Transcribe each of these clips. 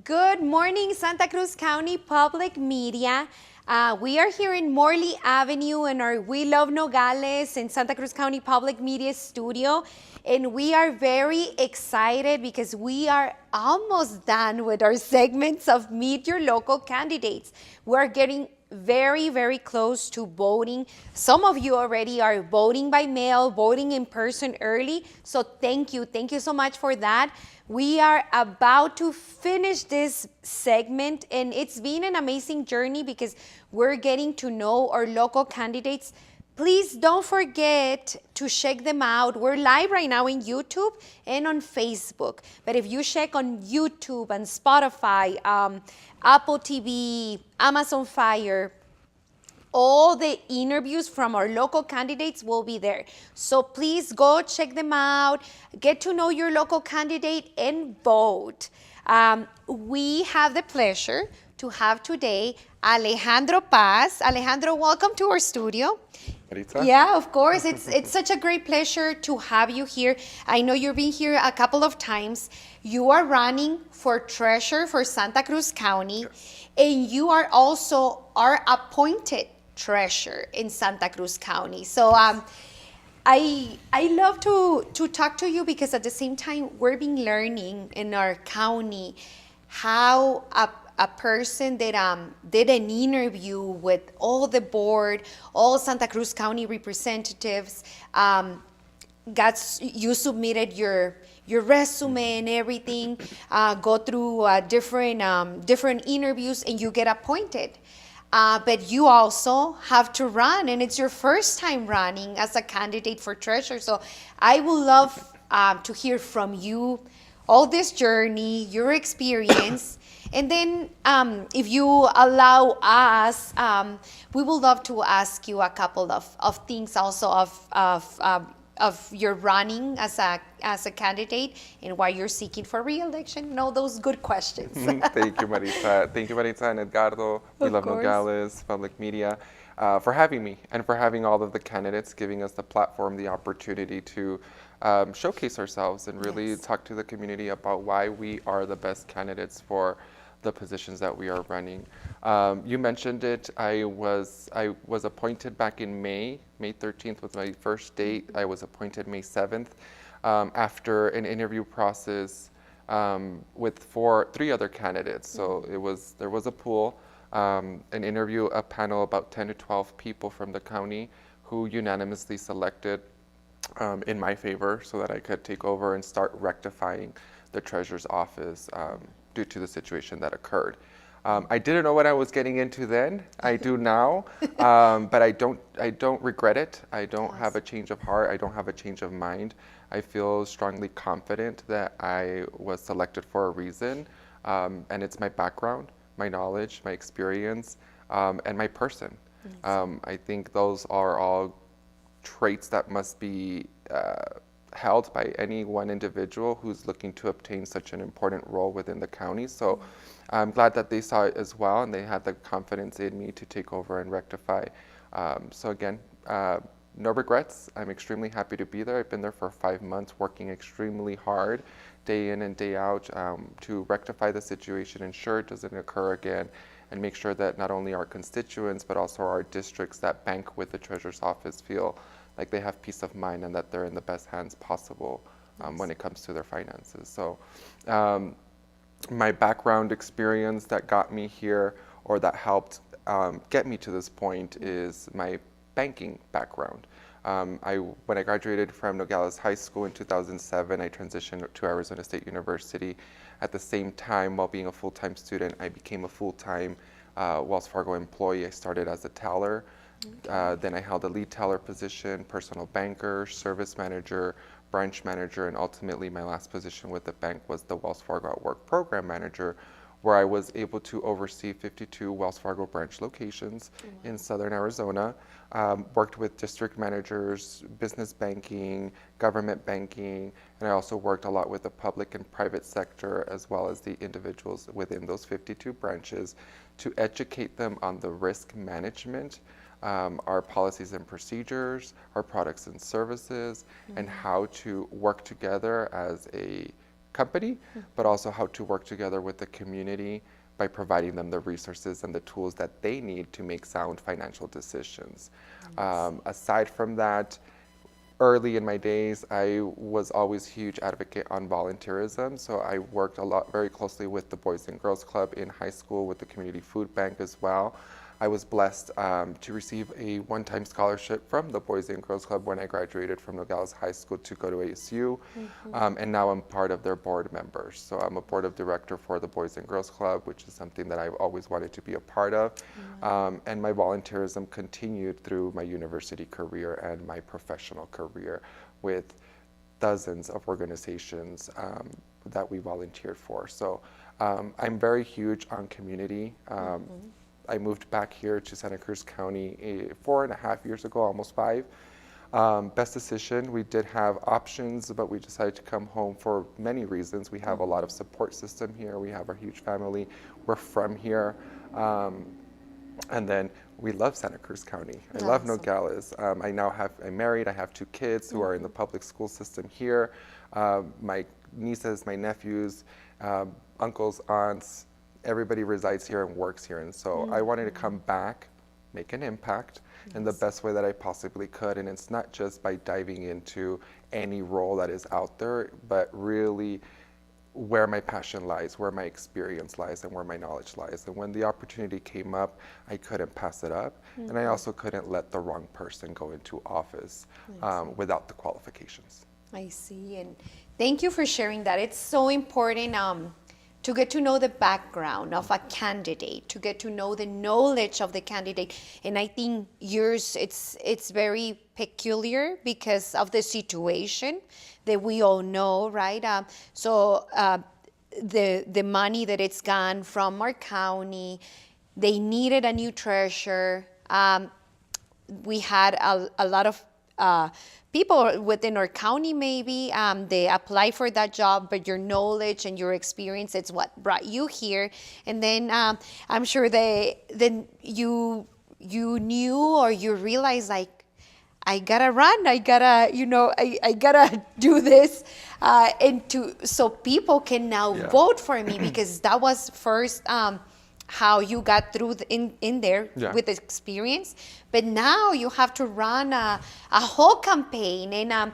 Good morning, Santa Cruz County Public Media. We are here in Morley Avenue in our We Love Nogales in Santa Cruz County Public Media studio. And we are very excited because we are almost done with our segments of Meet Your Local Candidates. We're getting very close to voting. Some of you already are voting by mail, voting in person early. So thank you so much for that. We are about to finish this segment, and it's been an amazing journey because we're getting to know our local candidates. Please don't forget to check them out. We're live right now in YouTube and on Facebook. But if you check on YouTube and Spotify, Apple TV, Amazon Fire, all the interviews from our local candidates will be there. So please go check them out, get to know your local candidate, and vote. We have the pleasure to have today Alejandro Paz. Alejandro, welcome to our studio. Maritza? Yeah, of course. It's such a great pleasure to have you here. I know you've been here a couple of times. You are running for treasurer for Santa Cruz County, Yes. and you are also our appointed treasurer in Santa Cruz County. So I love to talk to you because at the same time we're been learning in our county how a person that did an interview with all the board, all Santa Cruz County representatives, you submitted your resume and everything, go through different interviews, and you get appointed. But you also have to run, and it's your first time running as a candidate for treasurer. So I would love to hear from you all this journey, your experience. And then if you allow us, we would love to ask you a couple of things also of your running as a candidate and why you're seeking for re-election and all those good questions. Thank you, Maritza. Thank you, Maritza and Edgardo. We Of love course. Nogales, Public Media, for having me and for having all of the candidates, giving us the platform, the opportunity to showcase ourselves and really Yes. talk to the community about why we are the best candidates for the positions that we are running. You mentioned it. I was appointed back in May 13th was my first date. I was appointed May 7th after an interview process with three other candidates. So there was a pool, an interview, a panel, about 10 to 12 people from the county who unanimously selected in my favor so that I could take over and start rectifying the treasurer's office due to the situation that occurred. I didn't know what I was getting into then. I do now, but I don't regret it. I don't have a change of heart. I don't have a change of mind. I feel strongly confident that I was selected for a reason, and it's my background, my knowledge, my experience, and my person. I think those are all traits that must be held by any one individual who's looking to obtain such an important role within the county. So I'm glad that they saw it as well, and they had the confidence in me to take over and rectify. So again, no regrets. I'm extremely happy to be there. I've been there for 5 months, working extremely hard, day in and day out, to rectify the situation, ensure it doesn't occur again, and make sure that not only our constituents, but also our districts that bank with the treasurer's office feel like they have peace of mind and that they're in the best hands possible when it comes to their finances. So my background experience that got me here, or that helped get me to this point, is my banking background. When I graduated from Nogales High School in 2007, I transitioned to Arizona State University. At the same time, while being a full-time student, I became a full-time Wells Fargo employee. I started as a teller. Then I held a lead teller position, personal banker, service manager, branch manager, and ultimately my last position with the bank was the Wells Fargo at Work program manager, where I was able to oversee 52 Wells Fargo branch locations in Southern Arizona. Worked with district managers, business banking, government banking, and I also worked a lot with the public and private sector, as well as the individuals within those 52 branches, to educate them on the risk management, our policies and procedures, our products and services, and how to work together as a company, but also how to work together with the community by providing them the resources and the tools that they need to make sound financial decisions. Aside from that, early in my days, I was always a huge advocate on volunteerism. So I worked a lot, very closely with the Boys and Girls Club in high school, with the Community Food Bank as well. I was blessed to receive a one-time scholarship from the Boys and Girls Club when I graduated from Nogales High School to go to ASU. And now I'm part of their board members. So I'm a board of director for the Boys and Girls Club, which is something that I've always wanted to be a part of. And my volunteerism continued through my university career and my professional career with dozens of organizations that we volunteered for. So I'm very huge on community. I moved back here to Santa Cruz County 4.5 years ago, almost 5. Best decision. We did have options, but we decided to come home for many reasons. We have a lot of support system here. We have a huge family. We're from here. And then we love Santa Cruz County. I love Nogales. I'm married. I have 2 kids who are in the public school system here. My nieces, my nephews, uncles, aunts, everybody resides here and works here. And so I wanted to come back, make an impact in the best way that I possibly could. And it's not just by diving into any role that is out there, but really where my passion lies, where my experience lies, and where my knowledge lies. And when the opportunity came up, I couldn't pass it up. And I also couldn't let the wrong person go into office without the qualifications. I see. And thank you for sharing that. It's so important to get to know the background of a candidate, to get to know the knowledge of the candidate. And I think yours, it's very peculiar because of the situation that we all know, right? The money that it's gone from our county, they needed a new treasurer. We had a lot of people within our county, maybe they apply for that job, but your knowledge and your experience, it's what brought you here. And then I'm sure then you knew, or you realized, like, I gotta run, I gotta, I gotta do this, so people can now vote for me, because that was first how you got through in there with the experience. But now you have to run a whole campaign. And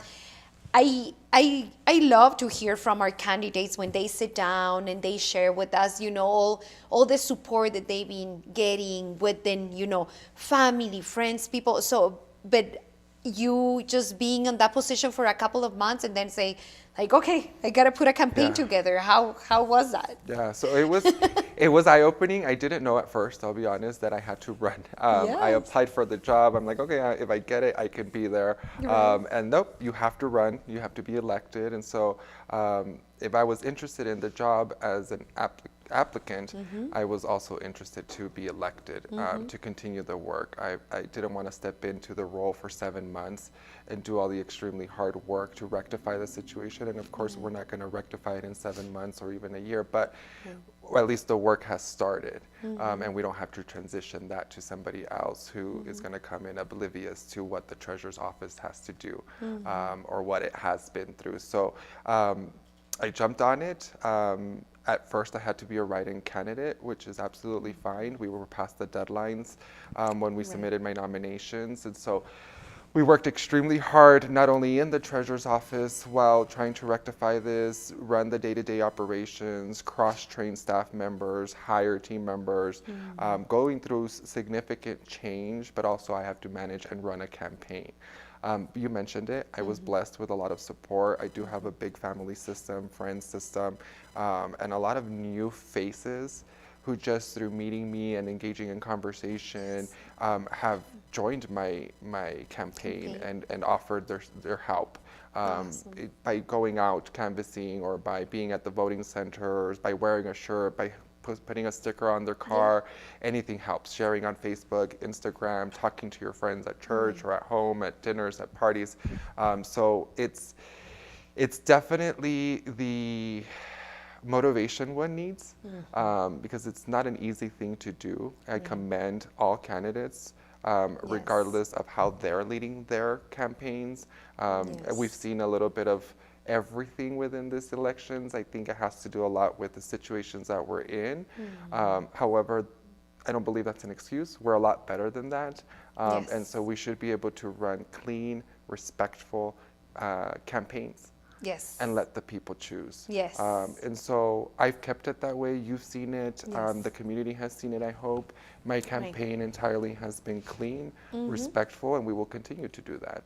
I love to hear from our candidates when they sit down and they share with us, all the support that they've been getting within, family, friends, people. So, but you just being in that position for a couple of months and then say, like, okay, I gotta put a campaign together. How was that? Yeah, so it was eye-opening. I didn't know at first, I'll be honest, that I had to run. I applied for the job. I'm like, okay, if I get it, I can be there. And nope, you have to run. You have to be elected. And so if I was interested in the job as an applicant, I was also interested to be elected, to continue the work. I didn't want to step into the role for 7 months and do all the extremely hard work to rectify the situation. And of course, we're not going to rectify it in 7 months or even a year, but at least the work has started. And we don't have to transition that to somebody else who is going to come in oblivious to what the treasurer's office has to do, or what it has been through. So I jumped on it. At first, I had to be a write-in candidate, which is absolutely fine. We were past the deadlines when we submitted my nominations. And so we worked extremely hard, not only in the treasurer's office while trying to rectify this, run the day-to-day operations, cross-train staff members, hire team members, going through significant change, but also I have to manage and run a campaign. You mentioned it. I was blessed with a lot of support. I do have a big family system, friend system, and a lot of new faces who just through meeting me and engaging in conversation have joined my campaign and offered their help. By going out canvassing, or by being at the voting centers, by wearing a shirt, by putting a sticker on their car, anything helps. Sharing on Facebook, Instagram, talking to your friends at church or at home, at dinners, at parties. So it's definitely the motivation one needs, because it's not an easy thing to do. I commend all candidates, regardless of how they're leading their campaigns. We've seen a little bit of everything within this elections. I think it has to do a lot with the situations that we're in. However, I don't believe that's an excuse. We're a lot better than that. Yes. And so we should be able to run clean, respectful campaigns Yes. and let the people choose. Yes. And so I've kept it that way. You've seen it. Yes. The community has seen it, I hope. My campaign entirely has been clean, respectful, and we will continue to do that.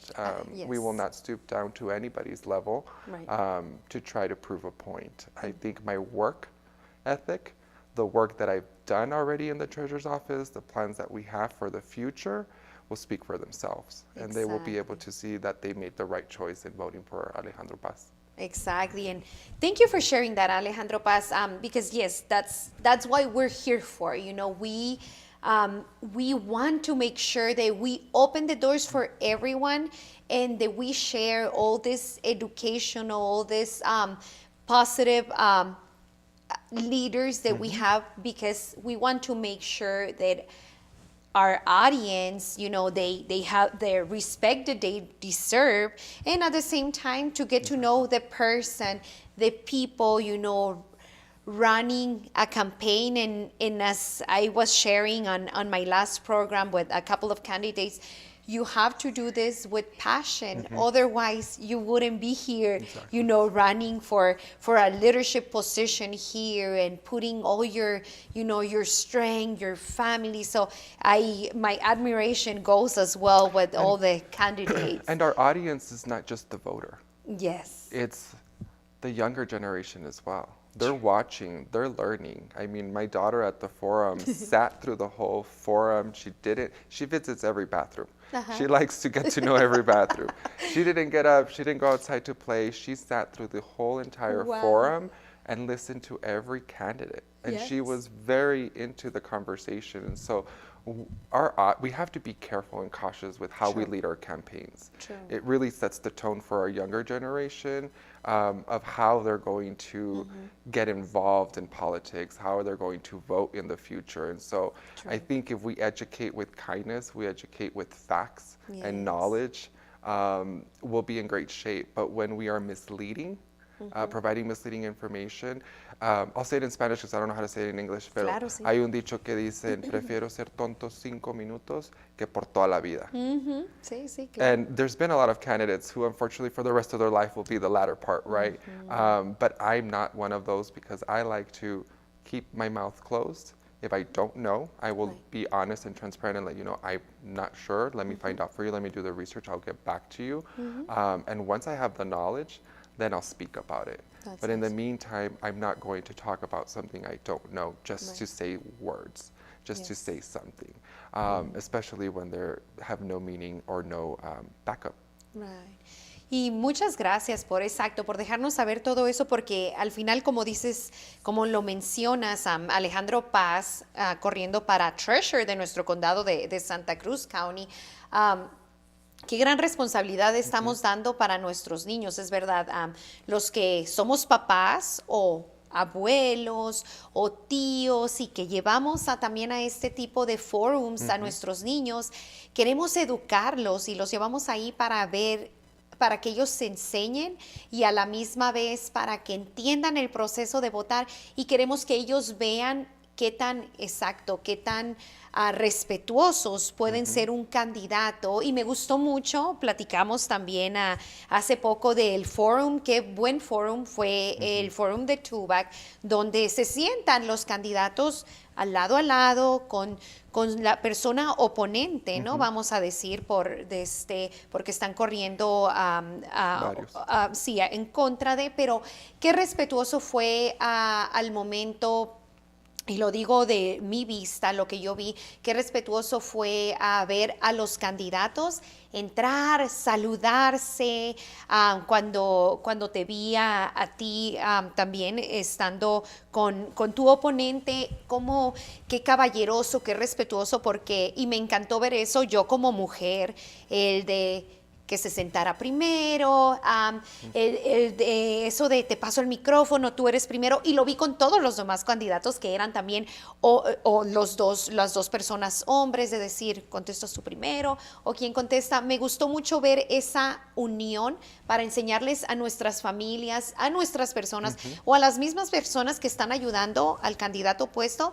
We will yes. not stoop down to anybody's level Right. to try to prove a point. I think my work ethic, the work that I've done already in the Treasurer's Office, the plans that we have for the future will speak for themselves. And they will be able to see that they made the right choice in voting for Alejandro Paz. Exactly, and thank you for sharing that, Alejandro Paz. Because yes, that's why we're here for. You know, we want to make sure that we open the doors for everyone, and that we share all this educational, all this positive leaders that we have, because we want to make sure that our audience, you know, they have the respect that they deserve, and at the same time to get to know the person, the people, you know, running a campaign. And as I was sharing on my last program with a couple of candidates, you have to do this with passion. Otherwise, you wouldn't be here, you know, running for a leadership position here and putting all your, you know, your strength, your family. So my admiration goes as well with all the candidates. And our audience is not just the voter. Yes. It's the younger generation as well. They're watching, they're learning. I mean, my daughter at the forum sat through the whole forum. She visits every bathroom. She likes to get to know every bathroom. She didn't get up, she didn't go outside to play. She sat through the whole entire forum and listened to every candidate. And she was very into the conversation. And so we have to be careful and cautious with how we lead our campaigns. It really sets the tone for our younger generation of how they're going to get involved in politics, how they're going to vote in the future. And so I think if we educate with kindness, we educate with facts and knowledge, we'll be in great shape. But when we are misleading, providing misleading information. I'll say it in Spanish because I don't know how to say it in English, pero Claro, sí. hay un dicho que dice, prefiero ser tonto 5 minutos que por toda la vida. Sí, sí, claro. And there's been a lot of candidates who unfortunately for the rest of their life will be the latter part, right? But I'm not one of those because I like to keep my mouth closed. If I don't know, I will be honest and transparent and let you know, I'm not sure. Let me find out for you. Let me do the research. I'll get back to you. And once I have the knowledge, then I'll speak about it. But in the meantime, I'm not going to talk about something I don't know just to say words, just to say something, especially when they have no meaning or no backup. Right. Y muchas gracias por dejarnos saber todo eso, porque al final, como dices, como lo mencionas, Alejandro Paz, corriendo para Treasurer de nuestro condado de Santa Cruz County, qué gran responsabilidad estamos dando para nuestros niños, es verdad. Los que somos papás o abuelos o tíos y que llevamos también a este tipo de forums a nuestros niños, queremos educarlos y los llevamos ahí para que ellos se enseñen y a la misma vez para que entiendan el proceso de votar, y queremos que ellos vean qué tan respetuosos pueden ser un candidato. Y me gustó mucho, platicamos también hace poco del forum, qué buen forum fue el forum de Tubac, donde se sientan los candidatos al lado con la persona oponente, ¿no? Vamos a decir, porque están corriendo en contra de, pero qué respetuoso fue al momento. Y lo digo de mi vista, lo que yo vi, qué respetuoso fue ver a los candidatos entrar, saludarse, cuando te vi a ti también estando con tu oponente, como qué caballeroso, qué respetuoso, y me encantó ver eso yo como mujer, el de que se sentara primero, eso de te paso el micrófono, tú eres primero, y lo vi con todos los demás candidatos que eran también, o las dos personas hombres, de decir, contestas tú primero, o quién contesta. Me gustó mucho ver esa unión para enseñarles a nuestras familias, a nuestras personas, o a las mismas personas que están ayudando al candidato opuesto,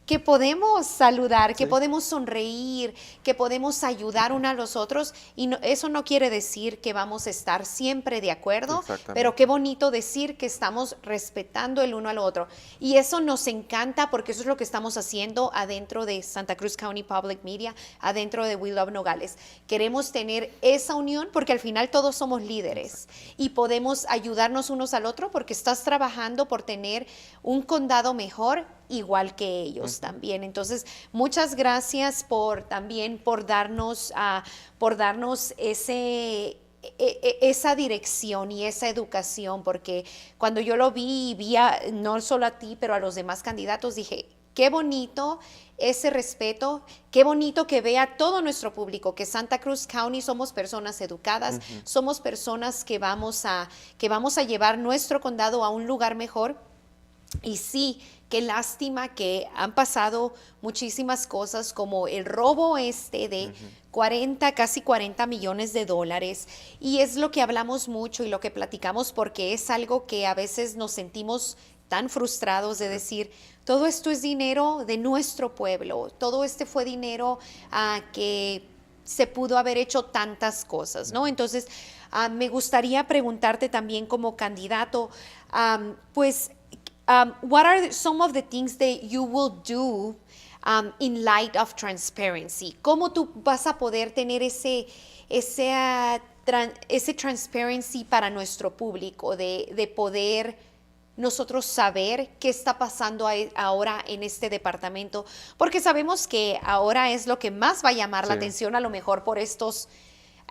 que podemos saludar, que podemos sonreír, que podemos ayudar uno a los otros, y eso no quiere decir que vamos a estar siempre de acuerdo, pero qué bonito decir que estamos respetando el uno al otro, y eso nos encanta porque eso es lo que estamos haciendo adentro de Santa Cruz County Public Media, adentro de We Love Nogales. Queremos tener esa unión porque al final todos somos líderes y podemos ayudarnos unos al otro porque estás trabajando por tener un condado mejor, igual que ellos también. Entonces, muchas gracias también por darnos esa dirección y esa educación, porque cuando yo lo vi no solo a ti, pero a los demás candidatos, dije, qué bonito ese respeto, qué bonito que vea todo nuestro público, que Santa Cruz County somos personas educadas, somos personas que vamos a llevar nuestro condado a un lugar mejor. Y sí, qué lástima que han pasado muchísimas cosas como el robo de 40, casi 40 millones de dólares. Y es lo que hablamos mucho y lo que platicamos porque es algo que a veces nos sentimos tan frustrados de decir, todo esto es dinero de nuestro pueblo, todo fue dinero que se pudo haber hecho tantas cosas, ¿no? Entonces, me gustaría preguntarte también como candidato, what are some of the things that you will do in light of transparency? ¿Cómo tú vas a poder tener ese transparency para nuestro público, de poder nosotros saber qué está pasando ahora en este departamento? Porque sabemos que ahora es lo que más va a llamar la atención, a lo mejor por estos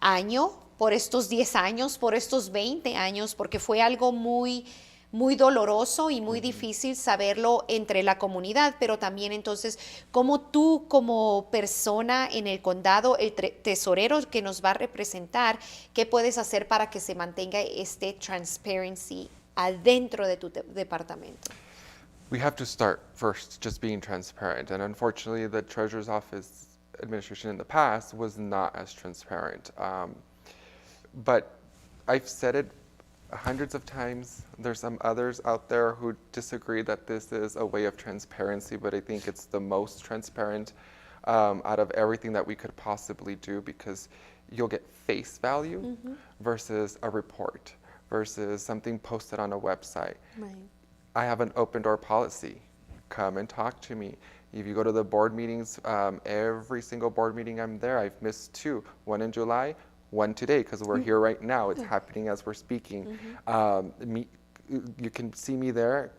años, por estos 10 años, por estos 20 años, porque fue algo muy doloroso y muy difícil saberlo entre la comunidad, pero también entonces, como tú como persona en el condado, el tesorero que nos va a representar, ¿qué puedes hacer para que se mantenga este transparency adentro de tu departamento? We have to start first just being transparent, and unfortunately the Treasurer's Office administration in the past was not as transparent. But I've said it hundreds of times. There's some others out there who disagree that this is a way of transparency, but I think it's the most transparent out of everything that we could possibly do, because you'll get face value versus a report versus something posted on a website. Right. I have an open door policy. Come and talk to me. If you go to the board meetings, every single board meeting I'm there. I've missed 2, one in July, one today, because we're here right now. It's happening as we're speaking. You can see me there.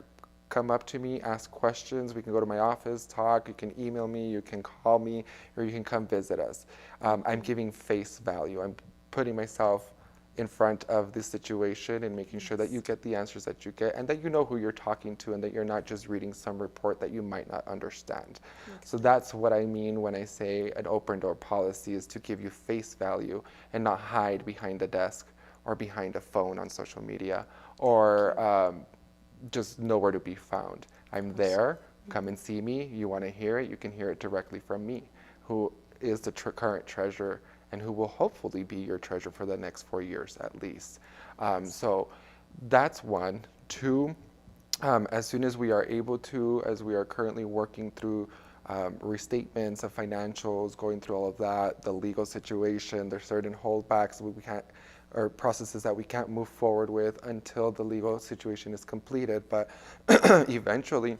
Come up to me, ask questions. We can go to my office, talk. You can email me, you can call me, or you can come visit us. I'm giving face value. I'm putting myself in front of the situation and making sure that you get the answers that you get, and that you know who you're talking to, and that you're not just reading some report that you might not understand. So that's what I mean when I say an open door policy is to give you face value and not hide behind a desk or behind a phone on social media or just nowhere to be found. I'm there. Come and see me. You want to hear it, you can hear it directly from me, who is the current treasurer and who will hopefully be your treasurer for the next 4 years at least. So that's one. 2, as soon as we are able to, as we are currently working through restatements of financials, going through all of that, the legal situation, there's certain holdbacks we can't, or processes that we can't move forward with until the legal situation is completed. But eventually,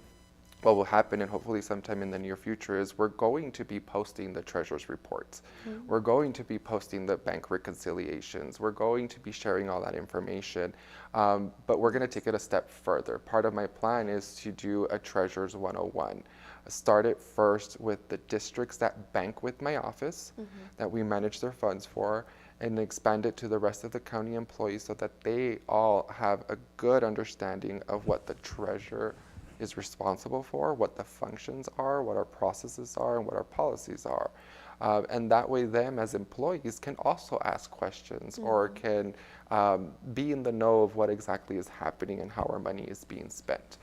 what will happen, and hopefully sometime in the near future, is we're going to be posting the treasurer's reports. We're going to be posting the bank reconciliations. We're going to be sharing all that information. But we're going to take it a step further. Part of my plan is to do a Treasurer's 101. Start it first with the districts that bank with my office, that we manage their funds for, and expand it to the rest of the county employees so that they all have a good understanding of what the treasurer is responsible for, what the functions are, what our processes are, and what our policies are. And that way, them as employees can also ask questions or can be in the know of what exactly is happening and how our money is being spent.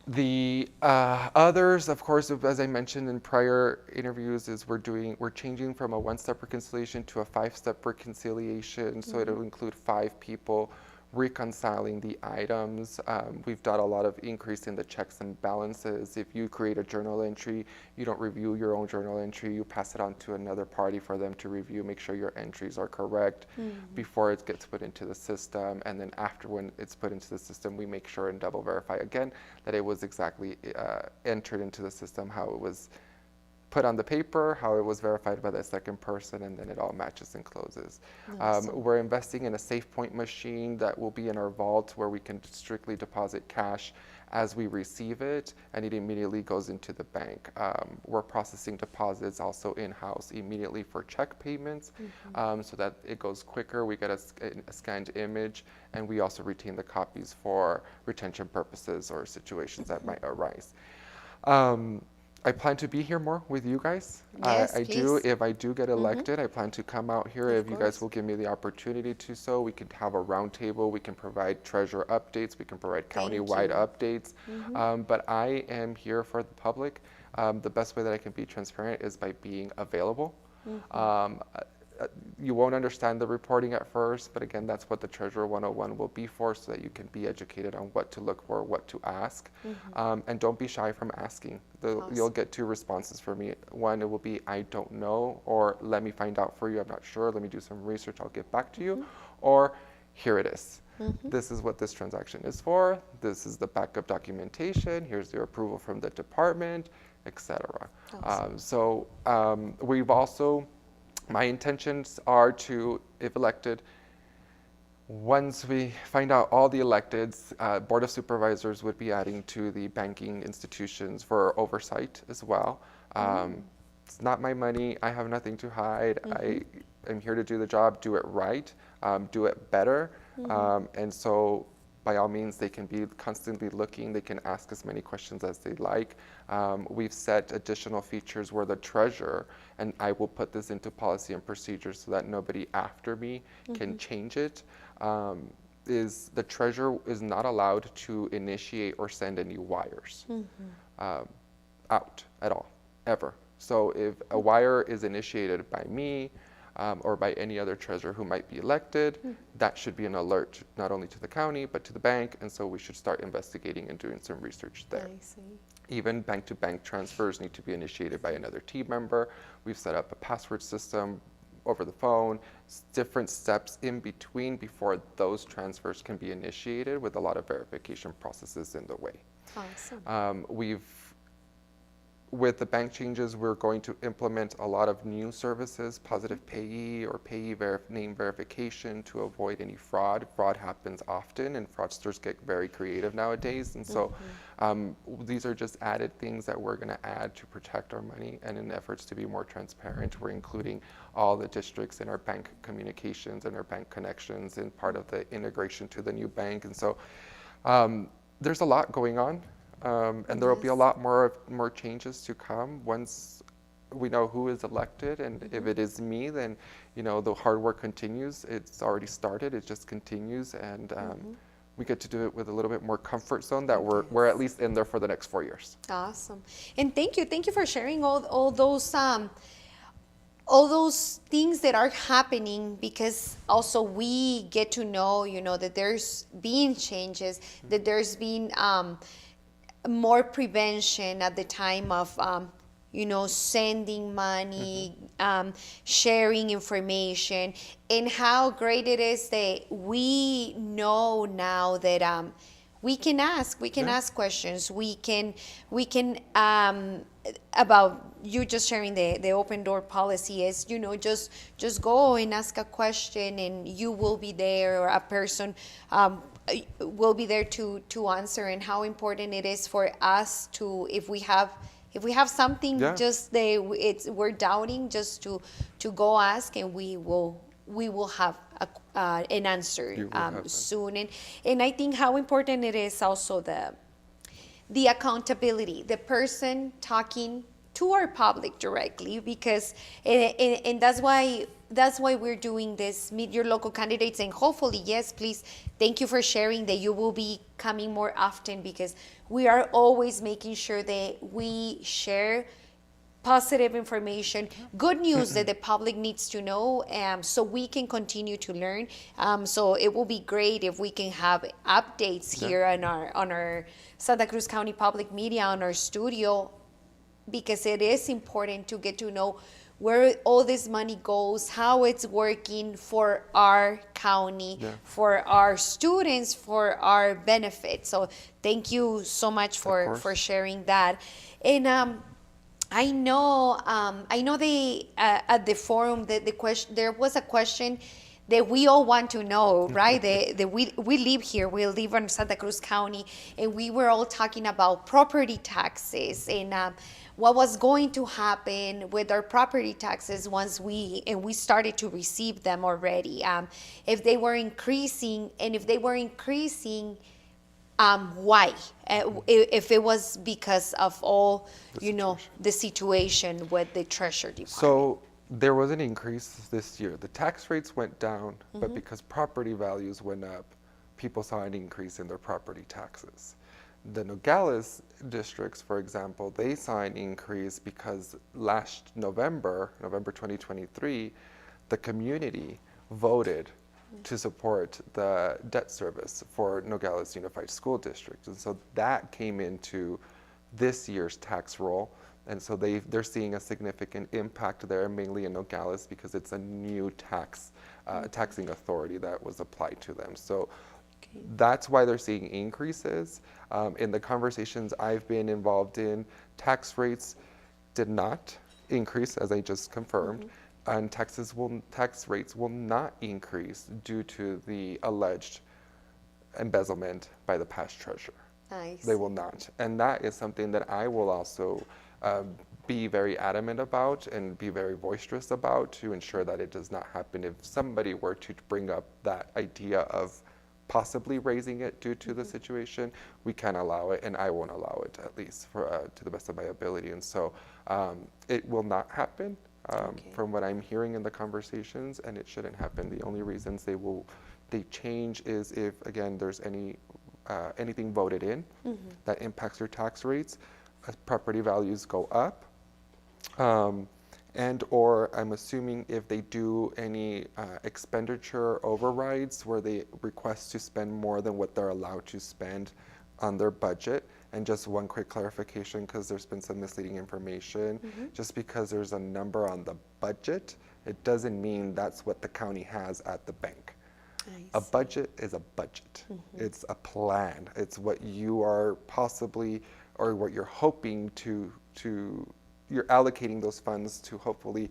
The others, of course, as I mentioned in prior interviews, is we're changing from a one-step reconciliation to a five-step reconciliation. So it'll include 5 people reconciling the items. We've done a lot of increase in the checks and balances. If you create a journal entry, you don't review your own journal entry, you pass it on to another party for them to review, make sure your entries are correct before it gets put into the system. And then after, when it's put into the system, we make sure and double verify again that it was exactly entered into the system, how it was put on the paper, how it was verified by the second person, and then it all matches and closes. We're investing in a SafePoint machine that will be in our vault where we can strictly deposit cash as we receive it, and it immediately goes into the bank. We're processing deposits also in-house immediately for check payments, so that it goes quicker. We get a scanned image, and we also retain the copies for retention purposes or situations that might arise. I plan to be here more with you guys. Yes, I please. do. If I do get elected, I plan to come out here. Of If you guys course. will give me the opportunity to, so we can have a roundtable. We can provide treasurer updates. We can provide county-wide updates. But I am here for the public. The best way that I can be transparent is by being available. You won't understand the reporting at first, but again, that's what the Treasurer 101 will be for, so that you can be educated on what to look for, what to ask. And don't be shy from asking. You'll get 2 responses from me. One, it will be, I don't know, or let me find out for you, I'm not sure, let me do some research, I'll get back to you. Or, here it is. This is what this transaction is for, this is the backup documentation, here's your approval from the department, etc. We've also, my intentions are to, if elected, once we find out all the electeds, Board of Supervisors would be adding to the banking institutions for oversight as well. It's not my money, I have nothing to hide, I am here to do the job, do it right, do it better. And so by all means, they can be constantly looking. They can ask as many questions as they like. We've set additional features where the treasurer, and I will put this into policy and procedures so that nobody after me can change it, is the treasurer is not allowed to initiate or send any wires out at all, ever. So if a wire is initiated by me, or by any other treasurer who might be elected, that should be an alert not only to the county but to the bank, and so we should start investigating and doing some research there. I see. Even bank-to-bank transfers need to be initiated by another team member. We've set up a password system over the phone, different steps in between before those transfers can be initiated, with a lot of verification processes in the way. Awesome. With the bank changes, we're going to implement a lot of new services, positive payee or payee name verification, to avoid any fraud. Fraud happens often, and fraudsters get very creative nowadays. And so these are just added things that we're going to add to protect our money. And in efforts to be more transparent, we're including all the districts in our bank communications and our bank connections in part of the integration to the new bank. And so there's a lot going on. And there will be a lot more changes to come once we know who is elected. And if it is me, then the hard work continues. It's already started. It just continues, and we get to do it with a little bit more comfort zone that we're at least in there for the next 4 years. Awesome. And thank you for sharing all those things that are happening, because also we get to know, that there's been changes, that there's been more prevention at the time of sending money, sharing information, and how great it is that we know now that we can ask questions. We can about you just sharing the open door policy is, just go and ask a question, and you will be there, or a person will be there to answer. And how important it is for us to, if we have something, we're doubting, just to go ask, and we will we will have an answer You will have them. soon. And I think how important it is also the accountability, the person talking to our public directly, because and that's why we're doing this, meet your local candidates, and hopefully, yes, please, thank you for sharing that you will be coming more often, because we are always making sure that we share positive information, good news that the public needs to know, so we can continue to learn. So it will be great if we can have updates here on our Santa Cruz County Public Media, on our studio, because it is important to get to know where all this money goes, how it's working for our county, for our students, for our benefit. So thank you so much for sharing that. And I know the at the forum the question, there was a question that we all want to know, right? We live here, we live in Santa Cruz County, and we were all talking about property taxes and what was going to happen with our property taxes once we started to receive them already. If they were increasing, and if they were increasing, why? If it was because of all, the situation with the Treasury Department. So there was an increase this year. The tax rates went down, but because property values went up, people saw an increase in their property taxes. The Nogales districts, for example, they saw an increase because last November 2023, the community voted to support the debt service for Nogales Unified School District. And so that came into this year's tax roll. And so they're seeing a significant impact there, mainly in Nogales, because it's a new taxing authority that was applied to them. So that's why they're seeing increases. In the conversations I've been involved in, tax rates did not increase, as I just confirmed. And tax rates will not increase due to the alleged embezzlement by the past treasurer. Nice. They will not. And that is something that I will also be very adamant about and be very boisterous about to ensure that it does not happen. If somebody were to bring up that idea of possibly raising it due to the situation, we can't allow it, and I won't allow it, at least to the best of my ability. And so it will not happen. From what I'm hearing in the conversations, and it shouldn't happen. The only reasons they change is if, again, there's anything voted in that impacts your tax rates, as property values go up, and or I'm assuming if they do any expenditure overrides where they request to spend more than what they're allowed to spend on their budget. And just one quick clarification, because there's been some misleading information. Just because there's a number on the budget, it doesn't mean that's what the county has at the bank. A budget is a budget. It's a plan. It's what you are possibly, or what you're hoping you're allocating those funds to hopefully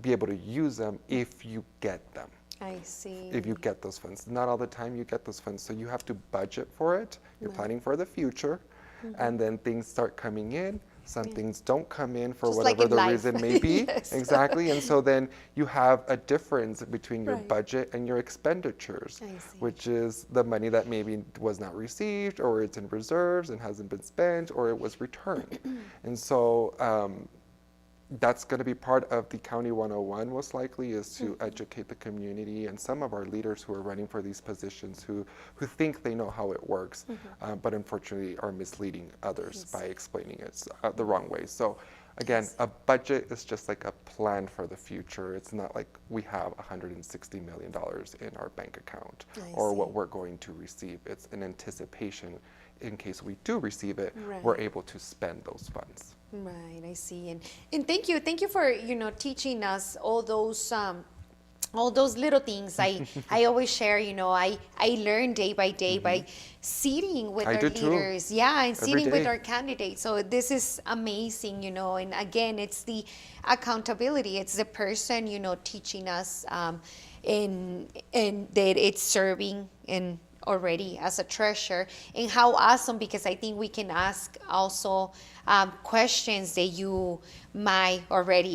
be able to use them if you get them. I see. If you get those funds. Not all the time you get those funds. So you have to budget for it. You're planning for the future. And then things start coming in. Some things don't come in for Just whatever like in the life. reason may be. Yes. Exactly. And so then you have a difference between your budget and your expenditures, which is the money that maybe was not received, or it's in reserves and hasn't been spent, or it was returned. And so that's going to be part of the County 101, most likely, is to educate the community and some of our leaders who are running for these positions who think they know how it works, but unfortunately are misleading others by explaining it the wrong way. So again, a budget is just like a plan for the future. It's not like we have $160 million in our bank account or what we're going to receive. It's an anticipation. In case we do receive it, we're able to spend those funds. Right, I see. And thank you for teaching us all those little things. I always share, I learn day by day by sitting with our leaders, and sitting with our candidates. So this is amazing, and again, it's the accountability. It's the person, teaching us, and that it's serving in already as a treasurer. And how awesome, because I think we can ask also questions that you might already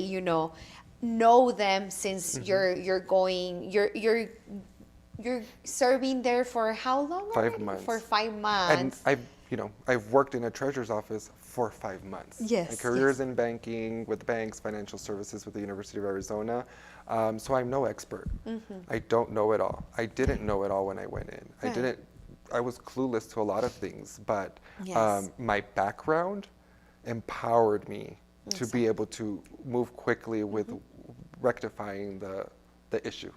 know them since you're serving there for how long 5 already? months. For 5 And months. I've worked in a treasurer's office for 5 months. Yes, My career's yes. in banking, with banks, financial services with the University of Arizona. So I'm no expert. I don't know it all. I didn't know it all when I went in. Right. I was clueless to a lot of things, but Yes. my background empowered me to be able to move quickly with rectifying the issue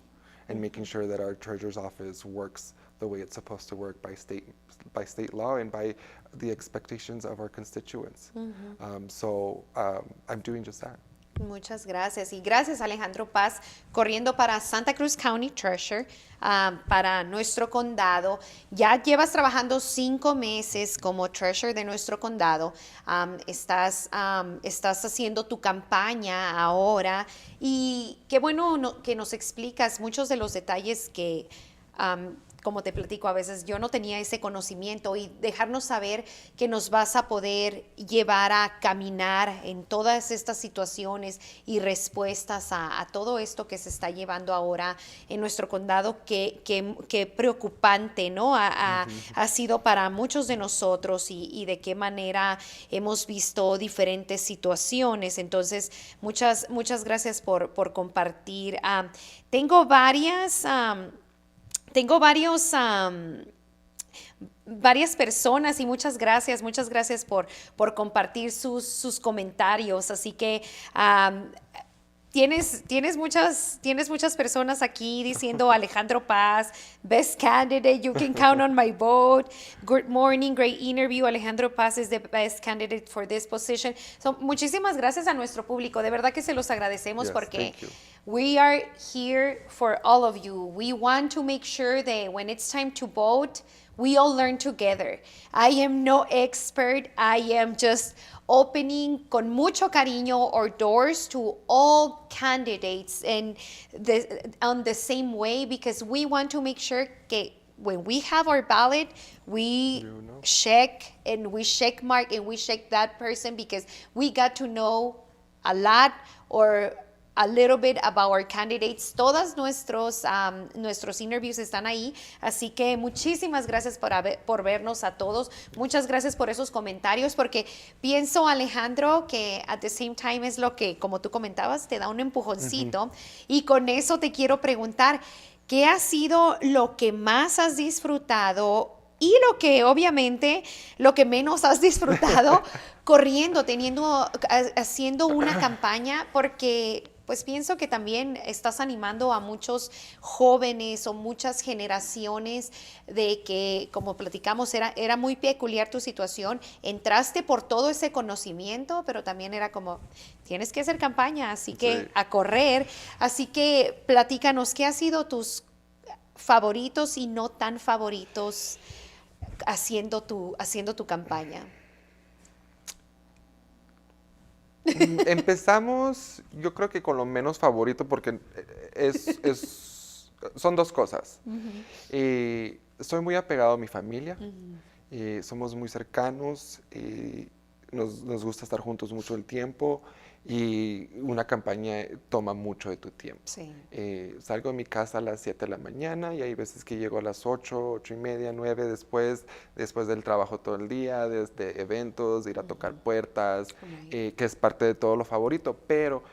and making sure that our treasurer's office works the way it's supposed to work by state law and by the expectations of our constituents. I'm doing just that. Muchas gracias. Y gracias, Alejandro Paz, corriendo para Santa Cruz County Treasurer, para nuestro condado. Ya llevas trabajando 5 meses como Treasurer de nuestro condado. Estás haciendo tu campaña ahora. Y qué bueno que nos explicas muchos de los detalles que como te platico, a veces yo no tenía ese conocimiento y dejarnos saber que nos vas a poder llevar a caminar en todas estas situaciones y respuestas a todo esto que se está llevando ahora en nuestro condado, que preocupante, ¿no? Ha sido para muchos de nosotros y de qué manera hemos visto diferentes situaciones. Entonces, muchas gracias por compartir. Tengo varias personas y muchas gracias por compartir sus comentarios. Así que tienes muchas personas aquí diciendo Alejandro Paz, best candidate, you can count on my vote. Good morning, great interview. Alejandro Paz is the best candidate for this position. So, muchísimas gracias a nuestro público. De verdad que se los agradecemos porque Thank you. we are here for all of you. We want to make sure that when it's time to vote, we all learn together. I am no expert. I am just opening con mucho cariño our doors to all candidates and on the same way, because we want to make sure that when we have our ballot, we check and we check mark and we check that person, because we got to know a lot or a little bit about our candidates. Todos nuestros interviews están ahí, así que muchísimas gracias por vernos a todos. Muchas gracias por esos comentarios, porque pienso, Alejandro, que at the same time es lo que, como tú comentabas, te da un empujoncito. Y con eso te quiero preguntar, ¿qué ha sido lo que más has disfrutado y lo que obviamente lo que menos has disfrutado corriendo, haciendo una campaña? Porque pues pienso que también estás animando a muchos jóvenes o muchas generaciones de que, como platicamos, era muy peculiar tu situación. Entraste por todo ese conocimiento, pero también era como, tienes que hacer campaña, así que Sí. a correr. Así que platícanos, ¿qué ha sido tus favoritos y no tan favoritos haciendo tu campaña? Empezamos, yo creo que con lo menos favorito, porque son dos cosas. Soy muy apegado a mi familia, somos muy cercanos, nos gusta estar juntos mucho el tiempo, y una campaña toma mucho de tu tiempo. Sí. Salgo de mi casa a las 7 de la mañana y hay veces que llego a las 8, 8:30, 9 después del trabajo todo el día, desde eventos, ir a tocar puertas, que es parte de todo lo favorito, pero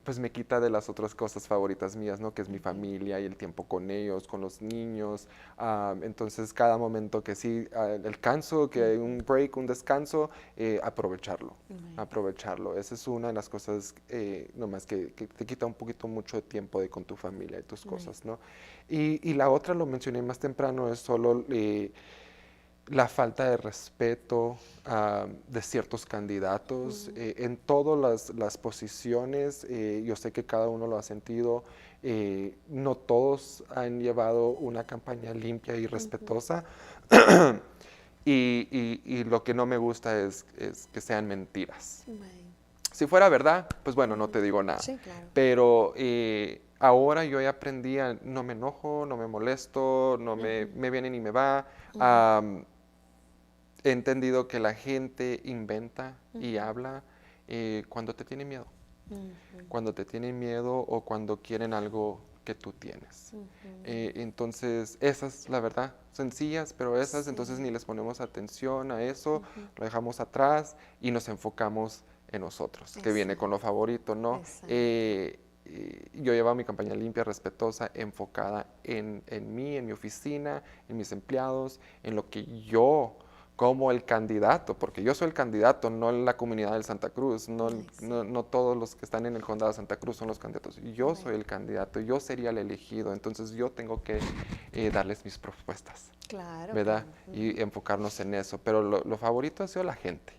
pues me quita de las otras cosas favoritas mías, ¿no? Que es mi familia y el tiempo con ellos, con los niños. Entonces, cada momento que sí alcanzo, que hay un break, un descanso, aprovecharlo. Esa es una de las cosas nomás que te quita un poquito mucho de tiempo con tu familia y tus cosas, ¿no? Y la otra, lo mencioné más temprano, es solo la falta de respeto de ciertos candidatos en todas las posiciones. Yo sé que cada uno lo ha sentido. No todos han llevado una campaña limpia y respetuosa. Y lo que no me gusta es que sean mentiras. Si fuera verdad, pues bueno, no te digo nada. Sí, claro. Pero ahora yo ya aprendí a no me enojo, no me molesto, no me viene ni me va. He entendido que la gente inventa y habla cuando te tiene miedo. cuando te tienen miedo o cuando quieren algo que tú tienes. Entonces, esas, la verdad, sencillas, pero esas, entonces ni les ponemos atención a eso, lo dejamos atrás y nos enfocamos en nosotros, que viene con lo favorito, ¿no? Yo llevaba mi campaña limpia, respetuosa, enfocada en mí, en mi oficina, en mis empleados, en lo que yo como el candidato, porque yo soy el candidato, no la comunidad del Santa Cruz, no todos los que están en el condado de Santa Cruz son los candidatos, yo soy el candidato, yo sería el elegido, entonces yo tengo que darles mis propuestas, Claro. ¿verdad? Y enfocarnos en eso, pero lo favorito ha sido la gente.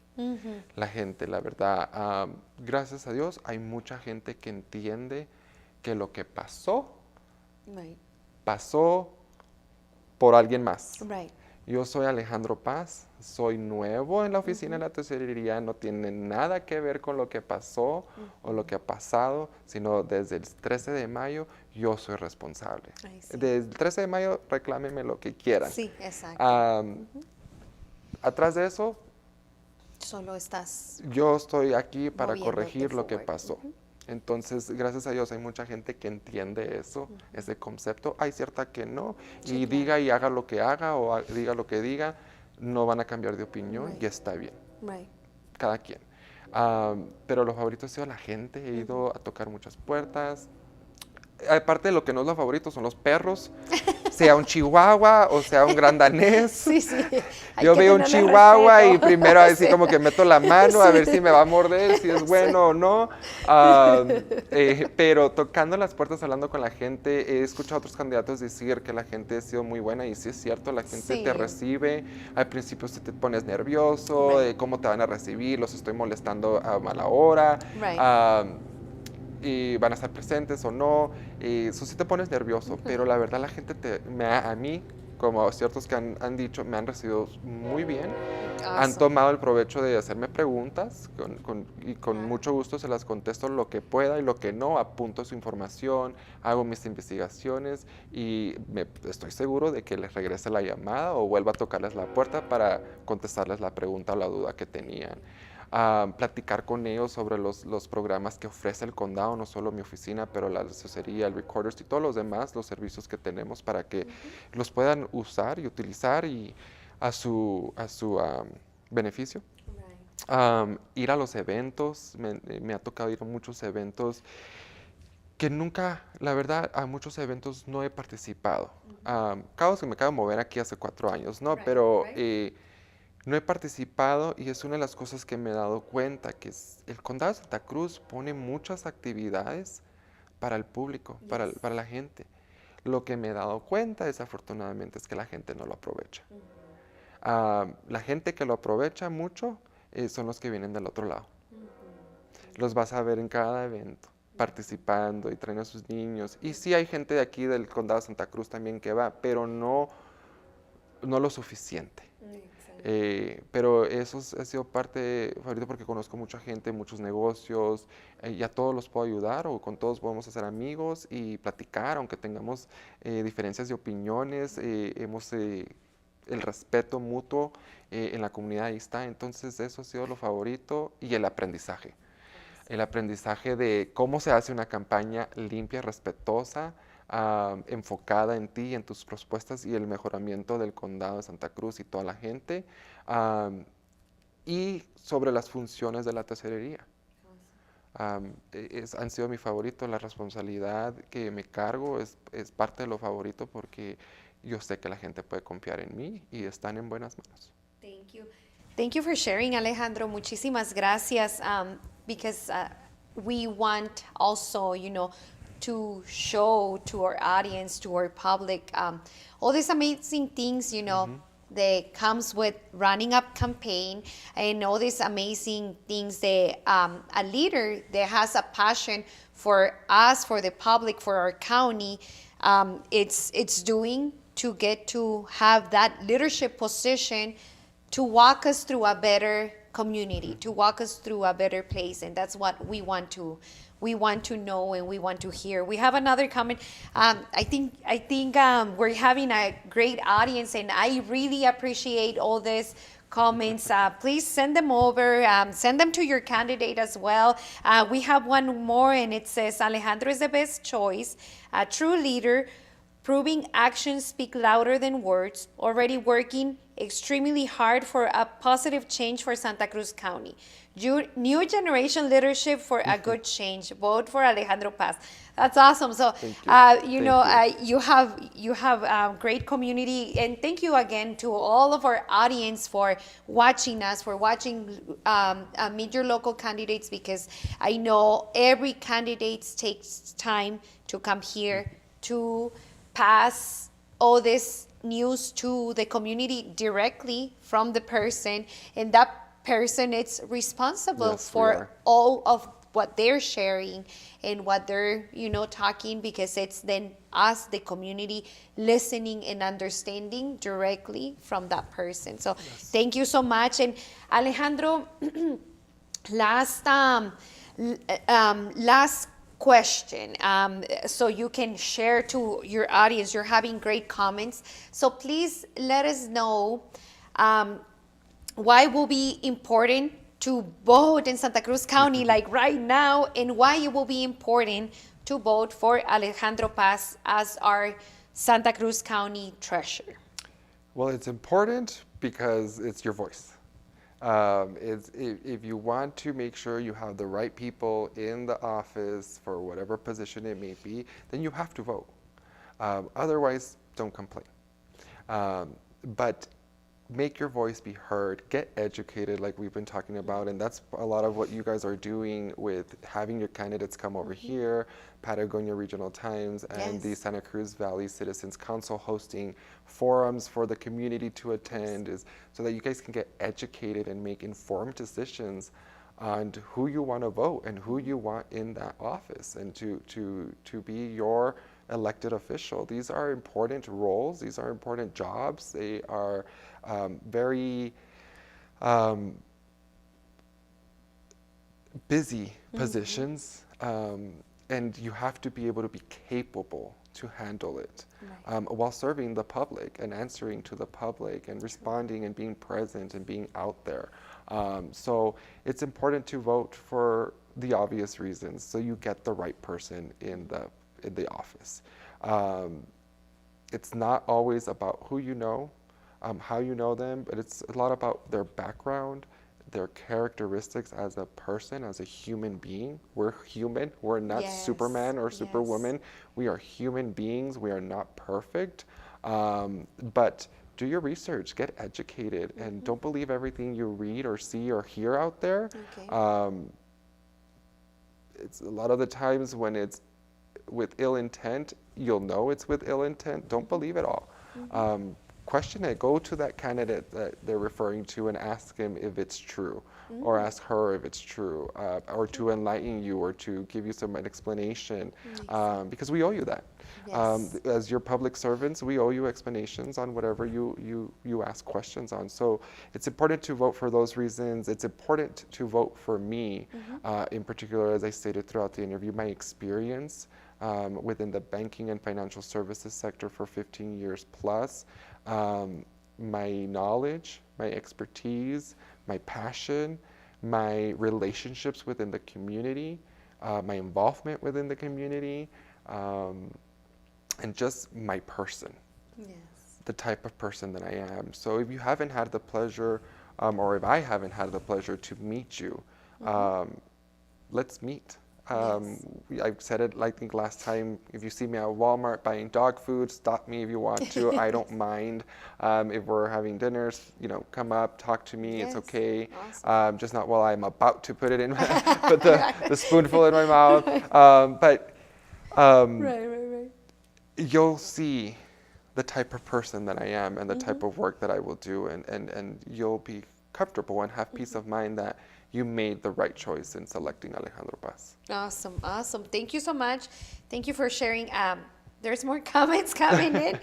La gente, la verdad, gracias a Dios hay mucha gente que entiende que lo que pasó, pasó por alguien más. Yo soy Alejandro Paz, soy nuevo en la oficina de la tesorería, no tiene nada que ver con lo que pasó o lo que ha pasado, sino desde el 13 de mayo yo soy responsable. Desde el 13 de mayo reclámenme lo que quieran. Sí, exacto. Atrás de eso, solo estás... yo estoy aquí para corregir lo que pasó. Entonces, gracias a Dios hay mucha gente que entiende eso, ese concepto. Hay cierta que no, y diga y haga lo que haga o diga lo que diga, no van a cambiar de opinión y está bien. Cada quien. Pero lo favorito ha sido la gente, he ido a tocar muchas puertas. Aparte de lo que no es lo favorito son los perros, sea un chihuahua o sea un gran danés. Yo veo un chihuahua y primero así como que meto la mano a ver si me va a morder, si es bueno o no. Pero tocando las puertas, hablando con la gente, he escuchado a otros candidatos decir que la gente ha sido muy buena y sí es cierto, la gente te recibe. Al principio te pones nervioso, cómo te van a recibir, los estoy molestando a mala hora. Y van a estar presentes o no, eso sí te pones nervioso, pero la verdad la gente a mí, como ciertos que han dicho, me han recibido muy bien, han tomado el provecho de hacerme preguntas y con mucho gusto se las contesto lo que pueda y lo que no, apunto su información, hago mis investigaciones y estoy seguro de que les regrese la llamada o vuelva a tocarles la puerta para contestarles la pregunta o la duda que tenían. Platicar con ellos sobre los programas que ofrece el condado, no solo mi oficina, pero la asesoría, el Recorders y todos los demás, los servicios que tenemos para que los puedan usar y utilizar y a su beneficio. Ir a los eventos, me ha tocado ir a muchos eventos que nunca, la verdad, a muchos eventos no he participado. Acabo de mover aquí hace 4 años, ¿no? Pero no he participado y es una de las cosas que me he dado cuenta, que el condado de Santa Cruz pone muchas actividades para el público, para la gente. Lo que me he dado cuenta, desafortunadamente, es que la gente no lo aprovecha. La gente que lo aprovecha mucho son los que vienen del otro lado. Los vas a ver en cada evento, participando y traen a sus niños. Y sí hay gente de aquí del condado de Santa Cruz también que va, pero no lo suficiente. Pero eso ha sido parte favorita porque conozco mucha gente, muchos negocios, y a todos los puedo ayudar o con todos podemos hacer amigos y platicar, aunque tengamos diferencias de opiniones, el respeto mutuo en la comunidad ahí está, entonces eso ha sido lo favorito y el aprendizaje. El aprendizaje de cómo se hace una campaña limpia, respetuosa, enfocada en ti, en tus propuestas y el mejoramiento del condado de Santa Cruz y toda la gente, y sobre las funciones de la tesorería. Han sido mi favorito, la responsabilidad que me cargo es parte de lo favorito porque yo sé que la gente puede confiar en mí y están en buenas manos. Thank you for sharing, Alejandro. Muchísimas gracias, because we want also, to show to our audience, to our public, all these amazing things, that comes with running a campaign and all these amazing things that a leader that has a passion for us, for the public, for our county, it's doing to get to have that leadership position to walk us through a better community, to walk us through a better place, and that's what we want to know and we want to hear. We have another comment. I think we're having a great audience, and I really appreciate all this comments. Please send them over. Send them to your candidate as well. We have one more, and it says Alejandro is the best choice, a true leader, proving actions speak louder than words, already working extremely hard for a positive change for Santa Cruz County. New generation leadership for a good change. Vote for Alejandro Paz. That's awesome. So, you have great community, and thank you again to all of our audience for watching us, for watching Meet Your Local Candidates, because I know every candidate takes time to come here to pass all this news to the community directly from the person, and that person is responsible for all of what they're sharing and what they're talking, because it's then us, the community, listening and understanding directly from that person. So thank you so much. And Alejandro, last question, so you can share to your audience. You're having great comments, so please let us know why will be important to vote in Santa Cruz County like right now, and why it will be important to vote for Alejandro Paz as our Santa Cruz County treasurer. Well, it's important because it's your voice. If you want to make sure you have the right people in the office for whatever position it may be, then you have to vote. Otherwise, don't complain. But make your voice be heard, get educated like we've been talking about, and that's a lot of what you guys are doing with having your candidates come over here, Patagonia Regional Times and the Santa Cruz Valley Citizens Council hosting forums for the community to attend, is so that you guys can get educated and make informed decisions on who you want to vote and who you want in that office, and to be your elected official. These are important roles, these are important jobs, they are very busy positions, and you have to be able to be capable to handle it while serving the public and answering to the public and responding and being present and being out there. So it's important to vote for the obvious reasons, so you get the right person in the office. It's not always about who you know, how you know them, but it's a lot about their background, their characteristics as a person, as a human being. We're human. We're not Superman or Superwoman. We are human beings. We are not perfect. But do your research, get educated, and don't believe everything you read or see or hear out there. It's a lot of the times when it's with ill intent, you'll know it's with ill intent. Don't believe it all. Question it. Go to that candidate that they're referring to and ask him if it's true, or ask her if it's true, or to enlighten you, or to give you some explanation, because we owe you that. As your public servants, we owe you explanations on whatever you ask questions on. So it's important to vote for those reasons. It's important to vote for me, in particular, as I stated throughout the interview, my experience within the banking and financial services sector for 15 years plus. My knowledge, my expertise, my passion, my relationships within the community, my involvement within the community, and just my person, the type of person that I am. So if you haven't had the pleasure, or if I haven't had the pleasure to meet you, let's meet. I've said it, I think last time, if you see me at Walmart buying dog food, stop me if you want to. I don't mind. If we're having dinners, come up, talk to me. It's okay. Awesome. Just not while I'm about to put it in, put the spoonful in my mouth. But you'll see the type of person that I am and the type of work that I will do, and you'll be comfortable and have peace of mind that you made the right choice in selecting Alejandro Paz. Awesome. Thank you so much. Thank you for sharing There's more comments coming in.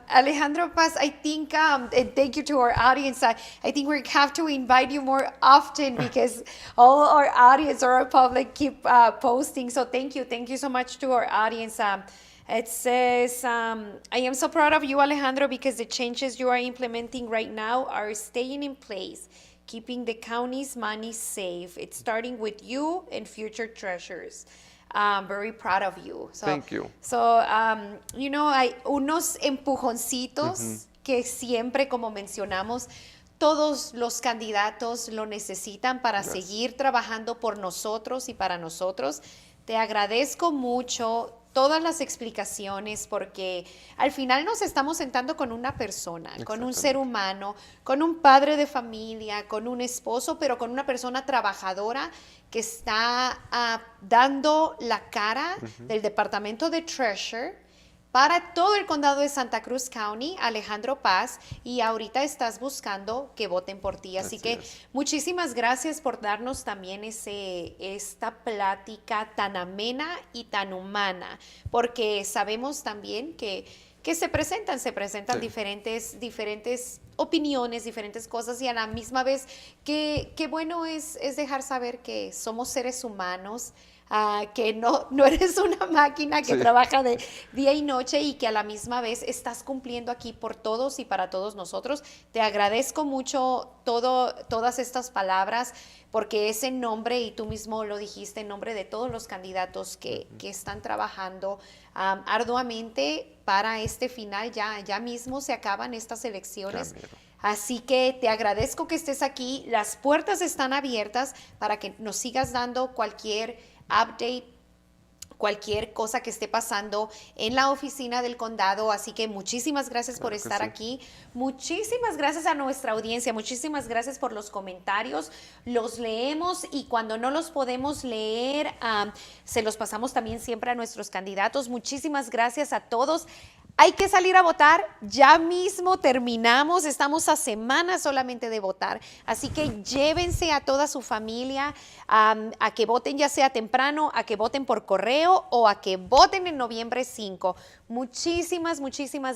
Alejandro Paz, I think, and thank you to our audience. I think we have to invite you more often because all our audience or our public keep posting. So thank you. Thank you so much to our audience. It says, I am so proud of you, Alejandro, because the changes you are implementing right now are staying in place, keeping the county's money safe. It's starting with you and future treasurers. Very proud of you. So, Thank you. So, hay unos empujoncitos que siempre, como mencionamos, todos los candidatos lo necesitan para seguir trabajando por nosotros y para nosotros. Te agradezco mucho todas las explicaciones porque al final nos estamos sentando con una persona, con un ser humano, con un padre de familia, con un esposo, pero con una persona trabajadora que está dando la cara del Departamento de Treasury para todo el condado de Santa Cruz County, Alejandro Paz, y ahorita estás buscando que voten por ti. Así que muchísimas gracias por darnos también esta plática tan amena y tan humana, porque sabemos también que se presentan diferentes opiniones, diferentes cosas, y a la misma vez que bueno es dejar saber que somos seres humanos, que no eres una máquina que trabaja de día y noche y que a la misma vez estás cumpliendo aquí por todos y para todos nosotros. Te agradezco mucho todas estas palabras porque es en nombre, y tú mismo lo dijiste, en nombre de todos los candidatos que están trabajando arduamente para este final. Ya mismo se acaban estas elecciones. Así que te agradezco que estés aquí. Las puertas están abiertas para que nos sigas dando cualquier update, cualquier cosa que esté pasando en la oficina del condado. Así que muchísimas gracias por estar aquí. Muchísimas gracias a nuestra audiencia. Muchísimas gracias por los comentarios. Los leemos y cuando no los podemos leer, se los pasamos también siempre a nuestros candidatos. Muchísimas gracias a todos. Hay que salir a votar, ya mismo terminamos, estamos a semanas solamente de votar, así que llévense a toda su familia a que voten, ya sea temprano, a que voten por correo o a que voten en noviembre 5. Muchísimas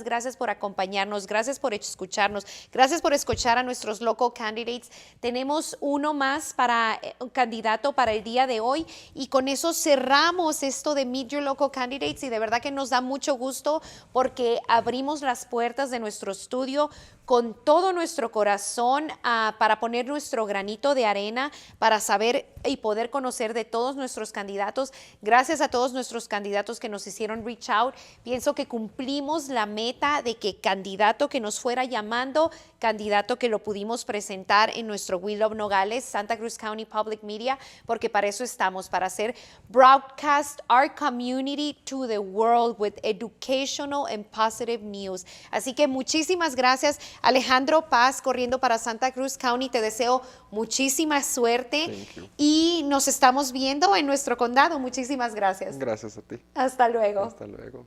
gracias por acompañarnos, gracias por escucharnos, gracias por escuchar a nuestros local candidates. Tenemos uno más para un candidato para el día de hoy y con eso cerramos esto de Meet Your Local Candidates, y de verdad que nos da mucho gusto porque abrimos las puertas de nuestro estudio con todo nuestro corazón para poner nuestro granito de arena, para saber y poder conocer de todos nuestros candidatos. Gracias a todos nuestros candidatos que nos hicieron reach out. Pienso que cumplimos la meta de que candidato que nos fuera llamando, candidato que lo pudimos presentar en nuestro We Love Nogales, Santa Cruz County Public Media, porque para eso estamos, para hacer broadcast our community to the world with educational and positive news. Así que muchísimas gracias. Alejandro Paz, corriendo para Santa Cruz County, te deseo muchísima suerte y nos estamos viendo en nuestro condado. Muchísimas gracias. Gracias a ti. Hasta luego. Hasta luego.